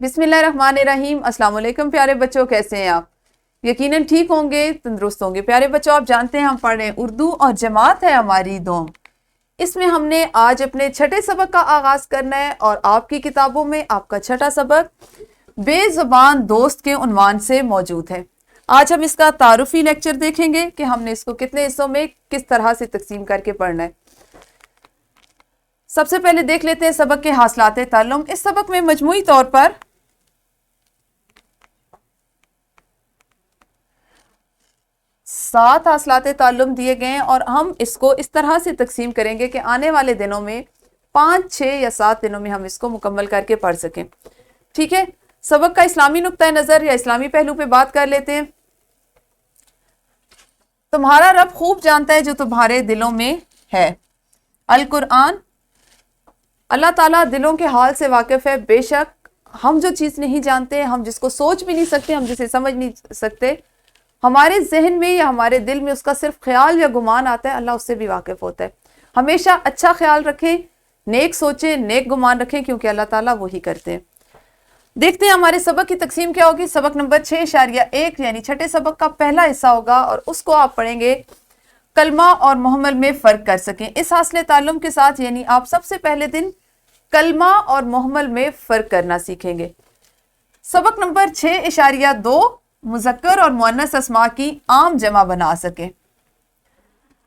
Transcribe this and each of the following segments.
बिस्मिल्लाहिर्रहमानिर्रहीम। अस्सलाम वालेकुम प्यारे बच्चों, कैसे हैं आप? यकीनन ठीक होंगे, तंदुरुस्त होंगे। प्यारे बच्चों, आप जानते हैं हम पढ़ रहे हैं उर्दू और जमात है हमारी दोम। इसमें हमने आज अपने छठे सबक का आगाज करना है और आपकी किताबों में आपका छठा सबक बेजुबान दोस्त के उन्वान से मौजूद है। आज हम इसका तारुफी लेक्चर देखेंगे कि हमने इसको कितने हिस्सों में किस तरह से तकसीम करके पढ़ना है। सबसे पहले देख लेते हैं सबक के हासिलात ताल्लुम। इस सबक में मजमूई तौर पर 7 हासिलात ताल्लुम दिए गए हैं और हम इसको इस तरह से तकसीम करेंगे कि आने वाले दिनों में 5, 6 या 7 दिनों में हम इसको मुकम्मल करके पढ़ सकें। ठीक है, सबक का इस्लामी नुक्ता नज़र या इस्लामी पहलू पे बात कर लेते हैं। तुम्हारा रब खूब जानता है जो तुम्हारे दिलों में है। अल कुरान। अल्लाह ताला दिलों के हाल से वाकिफ है। बेशक हम जो चीज़ नहीं जानते, हम जिसको सोच भी नहीं सकते, हम जिसे समझ नहीं सकते, हमारे जहन में या हमारे दिल में उसका सिर्फ ख्याल या गुमान आता है, अल्लाह उससे भी वाकिफ होता है। हमेशा अच्छा ख्याल रखें, नेक सोचें, नेक गुमान रखें, क्योंकि अल्लाह ताला वही करते हैं। देखते हैं हमारे सबक की तकसीम क्या होगी। सबक नंबर 6.1 यानी छठे सबक का पहला हिस्सा होगा और उसको आप पढ़ेंगे कलमा और मुहम्मल में फ़र्क कर सकें। इस हासिल ताल्लुम के साथ यानी आप सबसे पहले दिन कलमा और मुहम्मल में फ़र्क करना सीखेंगे। सबक नंबर 6.2 मुज़क्कर और मुअन्नस अस्मा की आम जमा बना सकें।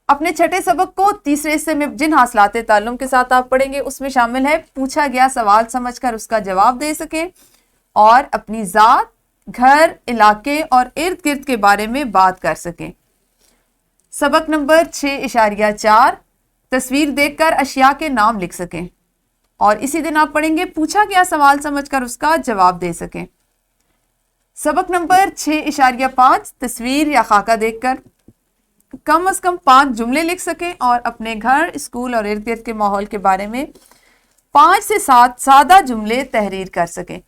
अपने छठे सबक को तीसरे हिस्से में जिन हासिलात ताल्लुम के साथ आप पढ़ेंगे उसमें शामिल है पूछा गया सवाल समझकर उसका जवाब दे सकें और अपनी ज़ात, घर, इलाके और इर्द गिर्द के बारे में बात कर सकें। सबक नंबर 6.4 तस्वीर देखकर अशिया के नाम लिख सकें और इसी दिन आप पढ़ेंगे पूछा गया सवाल समझकर उसका जवाब दे सकें। सबक नंबर 6.5 तस्वीर या खाका देखकर कम से कम 5 जुमले लिख सकें और अपने घर, स्कूल और इर्द गिर्द के माहौल के बारे में 5 से 7 सादा जुमले तहरीर कर सकें।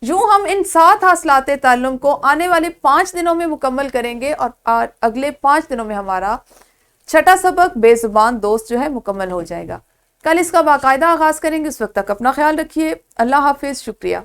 यूं हम इन 7 हासिलात ताल्लुम को आने वाले 5 दिनों में मुकम्मल करेंगे और अगले 5 दिनों में हमारा छठा सबक बेजुबान दोस्त जो है मुकम्मल हो जाएगा। कल इसका बाकायदा आगाज करेंगे। उस वक्त तक अपना ख्याल रखिए। अल्लाह हाफिज। शुक्रिया।